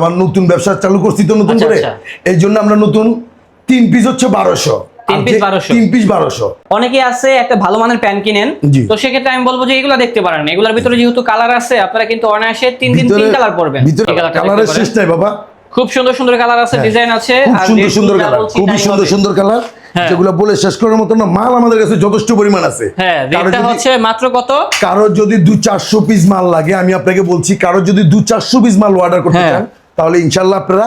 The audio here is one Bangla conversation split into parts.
আমার নতুন ব্যবসা চালু করছি তো নতুন করে, এই জন্য আমরা নতুন 3 পিস হচ্ছে 1200, 3 পিস 1200। অনেকে আছে একটা ভালো মানের প্যান্ট কিনেন, তো সেক্ষেত্রে আমি বলবো যে এগুলা দেখতে পারেন। এগুলোর ভিতরে যেহেতু কালার আছে, আপনারা কিন্তু অনায়াসে 3 কালার পরবেন। কালারের শেষ নাই বাবা, খুব সুন্দর সুন্দর কালার আছে, ডিজাইন আছে, আর সুন্দর সুন্দর কালার, খুবই সুন্দর সুন্দর কালার, যেগুলো বলে শেষ করার মতো না। মাল আমাদের কাছে যথেষ্ট পরিমাণ আছে। হ্যাঁ, রেটটা হচ্ছে মাত্র কত? কারো যদি 200-400 পিস মাল লাগে, আমি আপনাকে বলছি, কারো যদি 200-400 পিস মাল অর্ডার করতে চান, তাহলে ইনশাআল্লাহ আপনারা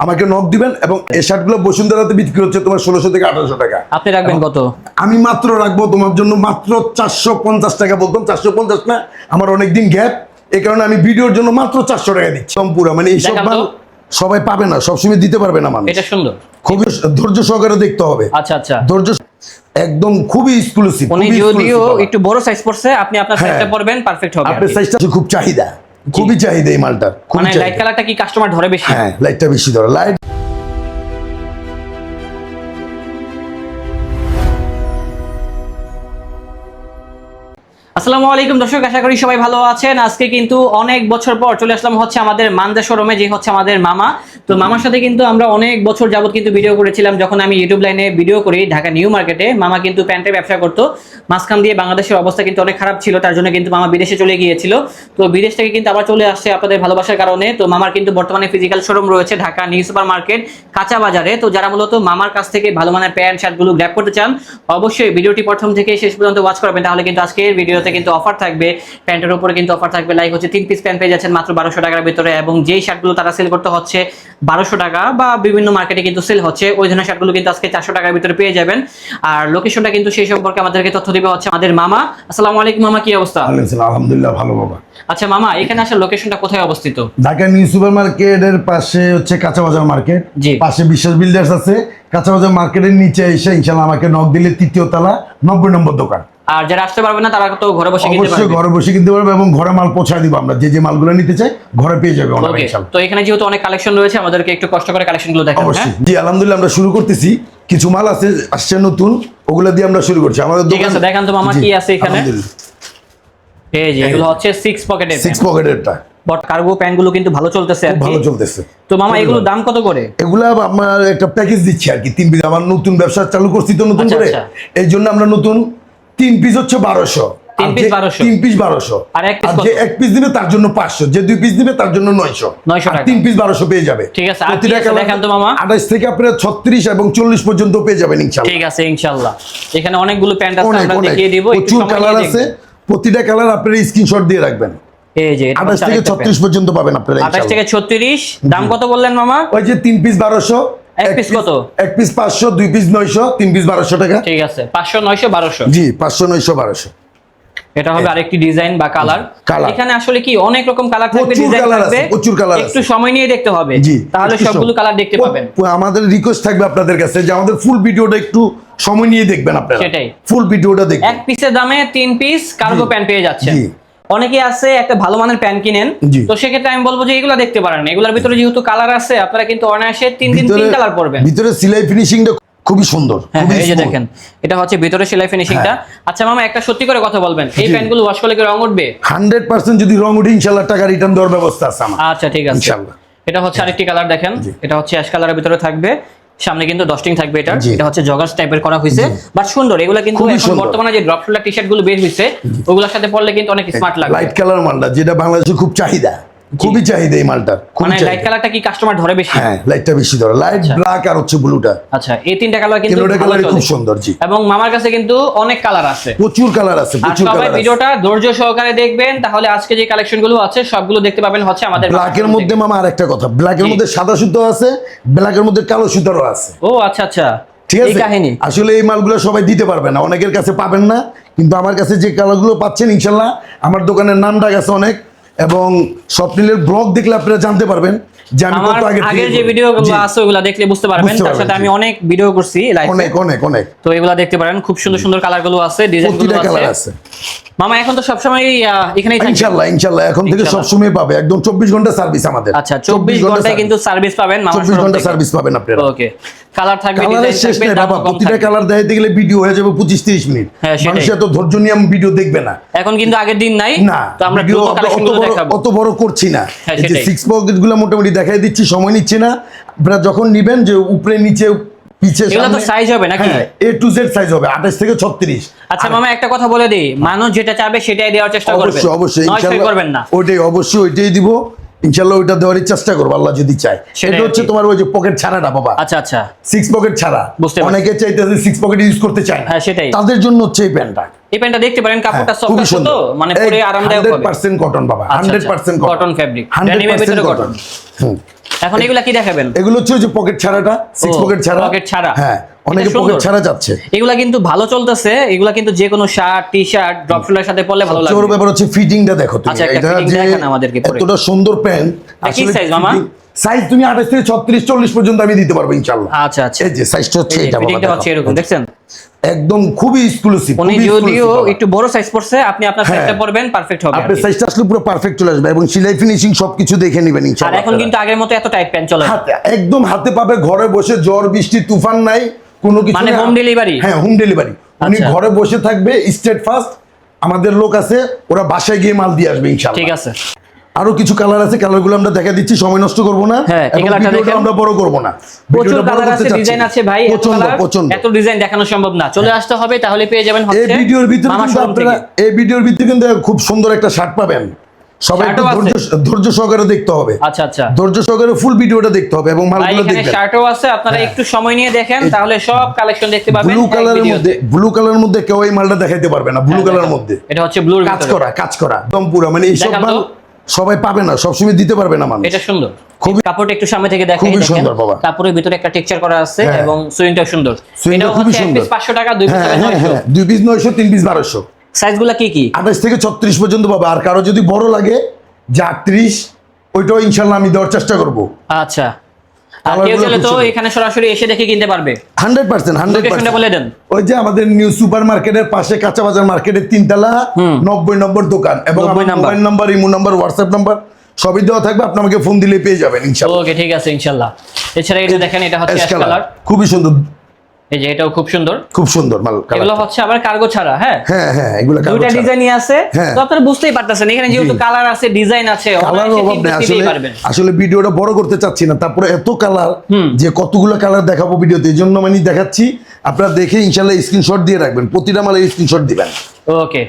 আমাকে নক দিবেন। এবং এই শার্টগুলো বসুন্ধরাতে বিক্রি হচ্ছে তোমার 1600 থেকে 1800 টাকা। আপনি রাখবেন কত? আমি মাত্র রাখবো তোমার জন্য মাত্র 450 টাকা। বলতাম 450 না, আমার অনেকদিন গ্যাপ, এই কারণে আমি ভিডিওর জন্য মাত্র 400 টাকা দিচ্ছি। সম্পূর্ণ মানে এইসব মাল সবাই পাবে না, সবসময় দিতে পারবে না মানুষ। এটা সুন্দর, খুবই ধৈর্য সহকারে দেখতে হবে। আচ্ছা আচ্ছা, ধৈর্য একদম খুবই এক্সক্লুসিভ। উনি যদিও একটু বড় সাইজ পড়ছে, আপনি আপনার সাইজটা পরবেন, পারফেক্ট হবে। আপনার সাইজটা খুব চাহিদা, খুবই চাহিদা এই মালটার। মানে লাইট কালারটা কি কাস্টমার ধরে বেশি? হ্যাঁ, লাইটটা বেশি ধরে। লাইট আসসালামু আলাইকুম দর্শক, আশা করি সবাই ভালো আছেন। আজকে কিন্তু অনেক বছর পর চলে আসলাম হচ্ছে আমাদের মানজা শোরুমে, যে হচ্ছে আমাদের মামা। তো মামার সাথে কিন্তু আমরা অনেক বছর যাবত কিন্তু ভিডিও করেছিলাম। যখন আমি ইউটিউব লাইনে ভিডিও করি ঢাকা নিউ মার্কেটে, মামা কিন্তু প্যান্টের ব্যবসা করতো। মাঝখান দিয়ে বাংলাদেশের অবস্থা কিন্তু অনেক খারাপ ছিল, তার জন্য কিন্তু মামা বিদেশে চলে গিয়েছিল। তো বিদেশ থেকে কিন্তু আবার চলে আসছে আপনাদের ভালোবাসার কারণে। তো মামার কিন্তু বর্তমানে ফিজিক্যাল শোরুম রয়েছে ঢাকা নিউ সুপার মার্কেট কাঁচা বাজারে। তো যারা মূলত মামার কাছ থেকে ভালো মানের প্যান্ট শার্টগুলো গ্র্যাব করতে চান, অবশ্যই ভিডিওটি প্রথম থেকে শেষ পর্যন্ত ওয়াচ করবেন, তাহলে কিন্তু আজকের ভিডিওতে কিন্তু অফার থাকবে। প্যান্টের উপরে কিন্তু অফার থাকবে, লাইক হচ্ছে 3 পিস প্যান্ট পেয়ে যাচ্ছেন মাত্র 1200 টাকার ভিতরে। এবং যেই শার্টগুলো তারা সেল করতে হচ্ছে 1200 টাকা বা বিভিন্ন মার্কেটে কিন্তু সেল হচ্ছে, ওই ধরনের শার্টগুলো কিন্তু আজকে 400 টাকার ভিতরে পেয়ে যাবেন। আর লোকেশনটা কিন্তু সেই সম্পর্কে আমাদেরকে তথ্য দিবে হচ্ছে আমাদের মামা। আসসালামু আলাইকুম মামা, কি অবস্থা? আলহামদুলিল্লাহ ভালো বাবা। আচ্ছা মামা, এখানে আসার লোকেশনটা কোথায় অবস্থিত? ঢাকা নিউ সুপার মার্কেটের পাশে হচ্ছে কাঁচা বাজার মার্কেট, পাশে বিশ্বাস বিল্ডার্স আছে। কাঁচা বাজার মার্কেটের নিচে এসে ইনশাআল্লাহ আমাকে নক দিলে 3য় তলা 90 নম্বর দোকান। আর যারা আসতে পারবে না তারা তো ঘরে বসে কিনতে পারবে। অবশ্যই ঘরে বসে কিনতে পারবে এবং ঘরে মাল পৌঁছায় দিব আমরা। যে মালগুলো নিতে চাই ঘরে পেয়ে যাবে ইনশাআল্লাহ। তো এখানে যেহেতু অনেক কালেকশন রয়েছে, আমাদেরকে একটু কষ্ট করে কালেকশনগুলো দেখান। অবশ্যই জি, আলহামদুলিল্লাহ আমরা শুরু করতেছি। কিছু মাল আছে আসছে নতুন, ওগুলা দিয়ে আমরা শুরু করছি আমাদের দোকান। ঠিক আছে, দেখান তো মামা কি আছে এখানে। এই যে এগুলো হচ্ছে 6 পকেটের। 6 পকেটেরটা বট কার্গো প্যান্টগুলো কিন্তু ভালো চলতেছে আর কি। ভালো চলতেছে। তো মামা এগুলোর দাম কত করে? এগুলা আমরা একটা প্যাকেজ দিচ্ছি আর কি। 3 পিস, আমার নতুন ব্যবসা চালু করছি তো নতুন করে, এই জন্য আমরা নতুন 3 পিস হচ্ছে 1200, 3 পিস 1200, 3 পিস 1200। আর যে 1 পিস দিবে তার জন্য 500, যে 2 পিস দিবে তার জন্য 900 টাকা। 3 পিস 1200 পেয়ে যাবে। ঠিক আছে, আর কি আছে দেখান তো মামা। 28 থেকে আপনারা 36 এবং 40 পর্যন্ত পেয়ে যাবেন ইনশাআল্লাহ। ঠিক আছে ইনশাআল্লাহ। এখানে অনেকগুলো প্যান্ট আছে, আমরা দেখিয়ে দিব। প্রচুর কালার আছে, প্রতিটা কালার আপনারা স্ক্রিনশট দিয়ে রাখবেন। এই যে 28 থেকে 36 পর্যন্ত পাবেন আপনারা ইনশাআল্লাহ। 28 থেকে 36। দাম কত বললেন মামা? ওই যে 3 পিস 1200, 1 পিস কত? 1 পিস 500, 2 পিস 900, 3 পিস 1200 টাকা। ঠিক আছে, 500 900 1200। জি, 500 900 1200। এটা হবে আরেকটি ডিজাইন বা কালার। এখানে আসলে কি অনেক রকম কালার থাকবে, ডিজাইন থাকবে, প্রচুর কালার আছে। একটু সময় নিয়ে দেখতে হবে, তাহলে সবগুলো কালার দেখতে পাবেন। আমাদের রিকোয়েস্ট থাকবে আপনাদের কাছে যে আমাদের ফুল ভিডিওটা একটু সময় নিয়ে দেখবেন আপনারা। সেটাই, ফুল ভিডিওটা দেখবেন। 1 পিসের দামে 3 পিস কার্গো প্যান্ট পেয়ে যাচ্ছেন। অনেকে আছে একটা ভালো মানের প্যান্ট কিনেন, তো সেক্ষেত্রে আমি বলবো যে এগুলো দেখতে পারেন। এগুলোর ভিতরে যেহেতু কালার আছে, আপনারা কিন্তু অনায়াসে 3 কালার পরবেন। ভিতরে সেলাই ফিনিশিংটা খুবই সুন্দর। এই যে দেখেন, এটা হচ্ছে ভিতরে সেলাই ফিনিশিংটা। আচ্ছা মামা, একটা সত্যি করে কথা বলবেন, এই প্যান্টগুলো ওয়াশ করলে কি রং উঠবে? 100% যদি রং উঠে ইনশাআল্লাহ টাকা রিটার্ন দেওয়ার ব্যবস্থা আছে আমার। আচ্ছা ঠিক আছে ইনশাআল্লাহ। এটা হচ্ছে আরেকটি কালার দেখেন, এটা হচ্ছে অ্যাশ কালারের ভিতরে থাকবে, সামনে কিন্তু ডস্টিং থাকবে। এটা হচ্ছে জগার্স টাইপের করা হয়েছে, বাট সুন্দর। এগুলা কিন্তু এখন বর্তমানে যে ড্রপ শোল্ডার টি-শার্ট গুলো বের হইছে, ওগুলোর সাথে পরলে কিন্তু অনেক স্মার্ট লাগবে। লাইট কালার মালটা, যেটা বাংলাদেশে খুব চাহিদা, খুবই চাহিদা এই মালটার। মানে লাইট কালারটা কি কাস্টমার ধরে বেশি? হ্যাঁ, লাইটটা বেশি ধরে। লাইট ব্ল্যাক আর হচ্ছে ব্লুটা। আচ্ছা, এই 3টা কালার কিন্তু খুব সুন্দর। জি, এবং মামার কাছে কিন্তু অনেক কালার আছে, প্রচুর কালার আছে, প্রচুর কালার আছে। সবাই ভিডিওটা ধৈর্য সহকারে দেখবেন, তাহলে আজকে যে কালেকশন গুলো আছে সবগুলো দেখতে পাবেন হচ্ছে আমাদের। ব্ল্যাকের মধ্যে মামা আরেকটা কথা, ব্ল্যাকের মধ্যে সাদা সুতো আছে, ব্ল্যাকের মধ্যে কালো সুতারও আছে। ও আচ্ছা আচ্ছা, ঠিক আছে। আসলে এই মালগুলো সবাই দিতে পারবে না, অনেকের কাছে পাবেন না, কিন্তু আমার কাছে যে কালারগুলো পাচ্ছেন ইনশাআল্লাহ, আমার দোকানের নাম ডাক আছে অনেক, এবং স্বপ্নিলের ব্লগ দেখলে আপনারা জানতে পারবেন যে আমি কত আগে যে ভিডিওগুলো আছে ওগুলা দেখলে বুঝতে পারবেন। তার সাথে আমি অনেক ভিডিও করছি লাইভে, অনেক অনেক অনেক। তো এগুলা দেখতে পারেন, খুব সুন্দর সুন্দর কালারগুলো আছে, ডিজাইনগুলো আছে। মামা এখন তো সবসময় এখানেই থাকবে ইনশাআল্লাহ ইনশাআল্লাহ এখন থেকে ইনশাআল্লাহ। সব সময় পাবে, একদম 24 ঘন্টা সার্ভিস আমাদের। আচ্ছা 24 ঘন্টায় কিন্তু সার্ভিস পাবেন মামা 24 ঘন্টা সার্ভিস পাবেন আপনারা। ওকে কালার থাকবে কালারের ডিজাইন শেষ থাকবে নেই দাম বাবা, কম প্রতিটা থাকবে। কালার দেখাইতে গেলে ভিডিও হয়ে যাবে 25-30 মিনিট। হ্যাঁ, সেটাই। মানুষ এত ধৈর্য নিয়ে ভিডিও দেখবে না। এখন কিন্তু আগের দিন নাই না তো আমরা ভিডিও দ্রুত কালেকশনগুলো দেখাবো। অত বড় করছি না, হ্যাঁ, এই যে সেটাই। 6 পকেট গুলো মোটামুটি দেখাই দিচ্ছি, সময় নিচ্ছে না। আপনারা যখন নিবেন যে উপরে নিচে পিছে এগুলো তো সাইজ হবে নাকি? হ্যাঁ A to Z সাইজ হবে 28 থেকে 36। আচ্ছা মামা একটা কথা বলে দেই, মানুষ যেটা চাবে সেটাই দেওয়ার চেষ্টা করবে, অবশ্যই অবশ্যই নয় ছয় ইনশাআল্লাহ করবেন না। ওইটাই অবশ্যই ওইটাই দিব ইনশাআল্লাহ, ওইটা দেওয়ারই চেষ্টা করবো আল্লাহ যদি চায়। সেটাই এটা হচ্ছে আর কি। তোমার ওই যে পকেট ছাড়াটা বাবা, আচ্ছা আচ্ছা 6 পকেট ছাড়া। বুঝতে পারছি। অনেকে চাইতেছে 6 পকেট ইউজ করতে চায় না, হ্যাঁ, সেটাই। তাদের জন্য হচ্ছে এই প্যান্টটা। এই প্যান্টটা দেখতে পারেন, কাপড়টা সফট খুবই আছে সুন্দর, তো, মানে পরে আরামদায়ক হবে। 100% কটন বাবা, আচ্ছা, 100% কটন ফ্যাব্রিক, ডেনিমের 100% ভিতরে কটন। কটন। এখন এগুলা কি দেখাবেন? এগুলো হচ্ছে ওই যে পকেট ছাড়াটা, 6 ও, পকেট ছাড়া। পকেট ছাড়া। হ্যাঁ এটা অনেকে সুন্দর। পকেট ছাড়া যাচ্ছে। এগুলা কিন্তু ভালো চলতেছে, এগুলা কিন্তু যে কোনো শার্ট টি শার্ট ড্রপ শোল্ডারের সাথে পরলে ভালো সবচেয়ে বড় লাগবে। ব্যাপার হচ্ছে ফিটিংটা দেখো তুমি। আচ্ছা, একটা এটা fitting যে দেখান আমাদেরকে পরে। এতটা সুন্দর প্যান্ট, এটা কি size মামা? সাইজ তুমি 28 থেকে 36 40 পর্যন্ত আমি দিতে পারবো ইনশাআল্লাহ। আচ্ছা আচ্ছা এই যে সাইজটা হচ্ছে এটা বাবা, ফিটিংটা দেখো। হচ্ছে এরকম, দেখছেন? একদম খুবই এক্সক্লুসিভ। উনি যদিও একটু বড় সাইজ পড়ছে, আপনি আপনার হ্যাঁ। সাইজটা পরবেন, পারফেক্ট হবে আর আপনার কি। সাইজটা আসলে পুরো পারফেক্ট চলে আসবে এবং সেলাই ফিনিশিং সবকিছু দেখে নেবেন আর ইনশাআল্লাহ। এখন কিন্তু আগের মতো এত টাইট প্যান্ট চলে না। হাতে একদম হাতে পাবে, ঘরে বসে, ঝড় বৃষ্টি তুফান নাই, কোনো কিছু মানে নাই। home delivery? হ্যাঁ হোম ডেলিভারি। উনি আচ্ছা। ঘরে বসে থাকবে, স্টেট ফার্স্ট আমাদের লোক আছে, ওরা বাসায় গিয়ে মাল দিয়ে আসবে ইনশাআল্লাহ। ঠিক আছে। আরো কিছু কালার আছে, কালারগুলো আমরা দেখা দিচ্ছি, সময় নষ্ট করব না। হ্যাঁ, এই এবং কালারটা ভিডিওটা দেখেন। আমরা বড় করব না। প্রচুর ভিডিওটা বড় কালার করতে আছে, চাচ্ছি ডিজাইন না। আছে ভাই, এত প্রচন্ড কালার, প্রচন্ড। এত ডিজাইন দেখানো সম্ভব না। চলে আসতে হবে, তাহলে পেয়ে যাবেন এই হচ্ছে ভিডিওর ভিতরে মামা কিন্তু শোরুম আপনারা থেকে। এই ভিডিওর ভিতরে কিন্তু খুব সুন্দর একটা শার্ট পাবেন। সবাই একটু শার্টও আছে? ধৈর্য সহকারে দেখতে হবে। আচ্ছা আচ্ছা ধৈর্য সহকারে ফুল ভিডিওটা দেখতে হবে এবং ভাই, মালগুলো এখানে দেখবেন। শার্টও আছে, আপনারা একটু সময় নিয়ে দেখেন, তাহলে সব কালেকশন দেখতে পাবেন ব্লু এক কালারের ভিডিওতে। মধ্যে, ব্লু কালারের মধ্যে কেউ এই মালটা দেখাইতে পারবে না। ব্লু হ্যাঁ, কালারের দেখেন। মধ্যে এটা হচ্ছে ব্লুর কাজ ভিতরে। করা, কাজ করা একদম পুরো, মানে এইসব দেখান মাল তো। সবাই পাবে না, সবসময় দিতে পারবে না মানুষ। এটা সুন্দর, খুবই- কাপড়টা একটু সামনে থেকে দেখাই, খুবই দেখেন সুন্দর বাবা। কাপড়ের ভিতরে একটা টেক্সচার করা আছে হ্যাঁ। এবং সুইংটাও সুন্দর। সুইংটা এটাও খুবই হচ্ছে এক সুন্দর। পিস 500 টাকা, দুই পিস হ্যাঁ হ্যাঁ 900। হ্যাঁ 2 পিস 900, 3 পিস 1200। সাইজগুলো কি কি? 28 থেকে 36 পর্যন্ত পাবে। আর কারো যদি বড় লাগে যে 38, ওইটাও ইনশাল্লাহ আমি দেওয়ার চেষ্টা করবো। আচ্ছা, আর কালারগুলো কেউ চাইলে খুব তো সুন্দর। এখানে সরাসরি এসে দেখে কিনতে পারবে। 100% লোকেশনটা বলে দেন। ওই যে আমাদের নিউ সুপার মার্কেটের পাশে কাঁচা বাজার মার্কেটের 3 তলা 90 নম্বর দোকান, এবং 90 আমার number. Mobile number, imo number, WhatsApp number সবই দেওয়া থাকবে। আপনি আমাকে ফোন দিলে পেয়ে যাবেন ইনশাআল্লাহ। ওকে ঠিক আছে ইনশাআল্লাহ। এছাড়া এটা দেখেন, এটা হচ্ছে অ্যাশ অ্যাশ কালার, খুবই সুন্দর, এই যে এটাও খুব সুন্দর। খুব সুন্দর মাল এগুলো কালার। হচ্ছে আবার কার্গো ছাড়া। হ্যাঁ, হ্যাঁ হ্যাঁ এগুলো কালার দুইটা ডিজাইনই আছে, হ্যাঁ। তো আপনারা বুঝতেই পারতেছেন এখানে যেহেতু কালার আছে, ডিজাইন আছে, কালার অনায়াসে অভাব নেই কিন্তু আসলে। নিতেই পারবেন। আসলে ভিডিওটা বড় করতে চাচ্ছি না, তারপরে এত কালার যে কতগুলো কালার দেখাবো ভিডিওতে, এই জন্য মানে দেখাচ্ছি। আপনারা দেখে ইনশাআল্লাহ স্ক্রিনশট দিয়ে রাখবেন, প্রতিটা মালের স্ক্রিনশট দিবেন। ওকে,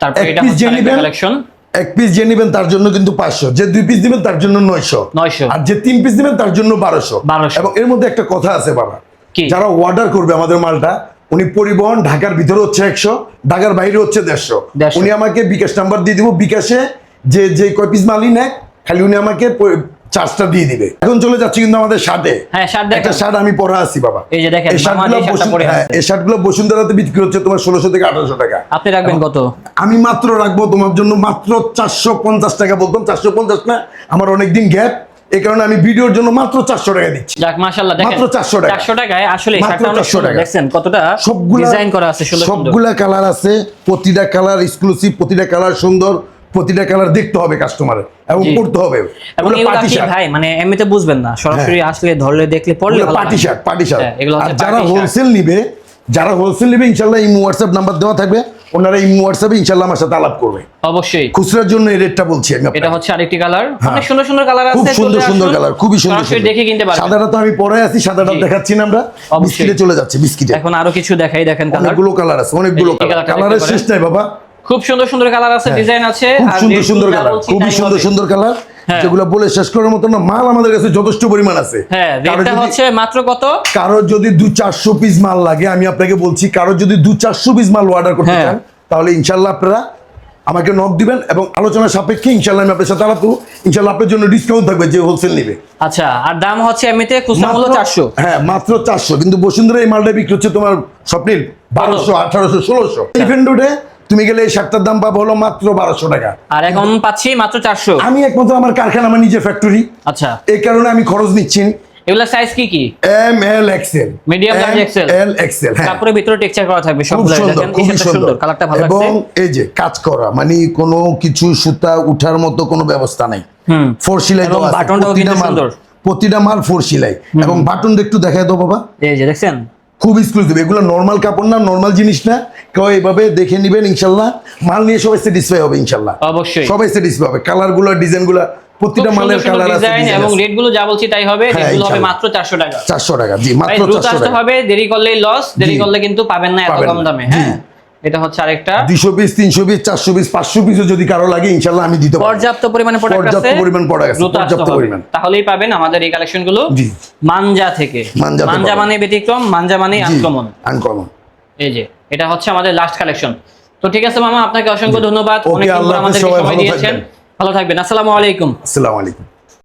তারপর এক এটা piece হচ্ছে যে নিবেন, কালেকশন। এক পিস যে নেবেন তার জন্য কিন্তু 500, যে 2 পিস দিবেন তার জন্য 900, 900 আর যে 3 পিস দিবেন তার জন্য 1200। 1200 এবং এর মধ্যে একটা কথা আছে বাবা, কি? যারা অর্ডার করবে আমাদের মালটা, উনি পরিবহন ঢাকার ভিতরে হচ্ছে 100, ঢাকার বাইরে হচ্ছে 150। উনি আমাকে বিকাশ নাম্বার দিয়ে দিব, বিকাশে যে কয় পিস মালই নেয় খালি উনি আমাকে চার্জটা দিয়ে দিবে। এখন চলে যাচ্ছি কিন্তু আমাদের শার্টে। হ্যাঁ, শার্ট একটা দেখেন। শার্ট আমি পরা আছি বাবা, এই যে দেখেন, এই মামা শার্টগুলো যে শার্টটা পরে আছে। এই শার্টগুলো বসুন্ধরাতে বিক্রি হচ্ছে তোমার 1600 থেকে 1800 টাকা। আপনি রাখবেন কত? আমি মাত্র রাখবো তোমার জন্য মাত্র 450 টাকা। বলতাম 450 না, আমার অনেকদিন গ্যাপ, এই কারণে আমি ভিডিওর জন্য মাত্র 400 টাকা দিচ্ছি। যাক মাশাআল্লাহ, দেখেন মাত্র 400 টাকা। 400 টাকায় আসলে মাত্র শার্টটা অনেক 400 সুন্দর। টাকা। দেখছেন কতটা ডিজাইন করা আছে, সুন্দর সুন্দর। সবগুলা কালার আছে, প্রতিটা কালার এক্সক্লুসিভ, প্রতিটা কালার সুন্দর, প্রতিটা কালার দেখতে হবে কাস্টমারের এবং জি। পড়তে হবে। এবং এগুলো এগুলো পার্টি কি শার্ট, ভাই, মানে এমনিতে বুঝবেন না, সরাসরি আসলে ধরলে দেখলে পড়লে ভালো পার্টি হয়। Shirt, party shirt. হ্যাঁ, এগুলো আর হচ্ছে যারা party shirt। হোলসেল নিবে, যারা হোলসেল নিবে ইনশাআল্লাহ ইমো হোয়াটসঅ্যাপ নাম্বার দেওয়া থাকবে, ওনারা ইমো হোয়াটসঅ্যাপে ইনশাআল্লাহ আমার সাথে আলাপ করবে। অবশ্যই। খুচরার জন্য এই রেটটা বলছি আমি আপনাকে। এটা হচ্ছে আরেকটি কালার, হ্যাঁ। অনেক সুন্দর সুন্দর কালার আছে, খুব সুন্দর চলে সুন্দর আসুন, কালার, খুবই সুন্দর সরাসরি সুন্দর। দেখে কিনতে পারবেন। সাদাটা তো আমি পরে আছি, সাদাটা জি। দেখাচ্ছি না আমরা, অবশ্যই। বিস্কিটে চলে যাচ্ছে, বিস্কিটে এখন আরো কিছু দেখাই, দেখেন কালার, অনেকগুলো কালার আছে, অনেকগুলো এই কালার, কালারটা দেখতে কালারের পারেন। শেষ নাই বাবা। খুব সুন্দর সুন্দর কালার আছে, ডিজাইন আছে, খুব আর সুন্দর যেহেতু সুন্দর যা কালার, বলছি খুবই তাই সুন্দর হবে। সুন্দর কালার, হ্যাঁ। যেগুলো বলে শেষ করার মতো না। মাল আমাদের কাছে যথেষ্ট পরিমাণ আছে। হ্যাঁ, কারো রেটটা যদি- হচ্ছে মাত্র কত? কারো যদি 200-400 পিস মাল লাগে, আমি আপনাকে বলছি, কারো যদি 200-400 পিস মাল অর্ডার করতে হ্যাঁ। চান, তাহলে ইনশাল্লাহ আপনারা আমাকে নক দিবেন এবং আলোচনা সাপেক্ষে ইনশাল্লাহ আমি আপনার সাথে আলাপ করবো। ইনশাল্লাহ আপনার জন্য ডিসকাউন্ট থাকবে যে হোলসেল নিবে। আচ্ছা, আর দাম হচ্ছে এমনিতে খুচরা মূল্য 400। হ্যাঁ মাত্র 400, কিন্তু বসুন্ধরা এই মালটা বিক্রি হচ্ছে তোমার স্বপ্নিল 1200, 1800, 1600। এলিফ্যান্ট রোডে তুমি গেলে এই শার্টটার দাম পাবো হলো মাত্র 1200 টাকা। আর এখন পাচ্ছি মাত্র 400। আমি একমাত্র আমার কারখানা, আমার নিজের ফ্যাক্টরি, আচ্ছা, এই কারণে আমি খরচ নিচ্ছি। এগুলা সাইজ কি M L XL, medium large XL, L XL. হ্যাঁ, কাপড়ের ভিতরে টেক্সচার করা থাকবে খুব সবগুলো। সুন্দর, দেখেন খুবই এটা সুন্দর, সুন্দর, কালারটা ভালো এবং লাগছে। এই যে কাজ করা, মানে কোনো কিছু সুতা উঠার মতো কোনো ব্যবস্থা নাই। হুম, ফোর সেলাই এবং দেওয়া আছে, বাটনটাও কিন্তু সুন্দর। প্রতিটা মাল ফোর সেলাই, এবং বাটন একটু দেখায় দাও বাবা। এই যে দেখছেন, খুব এক্সক্লুসিভ, এগুলো নরমাল কাপড় না, নরমাল জিনিস না। কেউ এইভাবে দেখে নিবেন, ইনশাল্লাহ মাল নিয়ে সবাই স্যাটিসফাই হবে, ইনশাল্লাহ অবশ্যই সবাই স্যাটিসফাই হবে। কালারগুলো, ডিজাইনগুলো, প্রতিটা মালের কালার আছে, ডিজাইন, এবং রেটগুলো যা বলছি তাই হবে। হ্যাঁ, রেটগুলো হবে ইনশাল্লাহ। মাত্র 400 টাকা। 400 টাকা, জি, ভাই মাত্র দ্রুত 400 আসতে টাকা। হবে, দেরি করলেই লস, দেরি জি। করলে কিন্তু পাবেন না এত পাবেন কম না। দামে। জি। হ্যাঁ, এটা হচ্ছে আরেকটা। 200 পিস, 300 পিস, 400 পিস, 500 পিসও যদি কারো লাগে, ইনশাল্লাহ আমি দিতে পারবো। পর্যাপ্ত পরিমাণে প্রোডাক্ট আছে, পর্যাপ্ত পরিমাণ প্রোডাক্ট আছে, দ্রুত আসতে পর্যাপ্ত হবে, পরিমাণ। তাহলেই পাবেন আমাদের এই কালেকশনগুলো। জি। মানজা থেকে। মানজাতে মানজা পাবেন। মানে ব্যতিক্রম, মানজা মানে আনকমন। আনকমন। এই যে এটা হচ্ছে আমাদের লাস্ট কালেকশন। তো ঠিক আছে মামা, আপনাকে অসংখ্য ধন্যবাদ, ওকে, অনেকদিন পর আল্লাহ হাফেজ, আমাদেরকে সবাই সময় ভালো দিয়েছেন। থাকবেন। ভালো থাকবেন, আসসালামু আলাইকুম। আসসালামু আলাইকুম।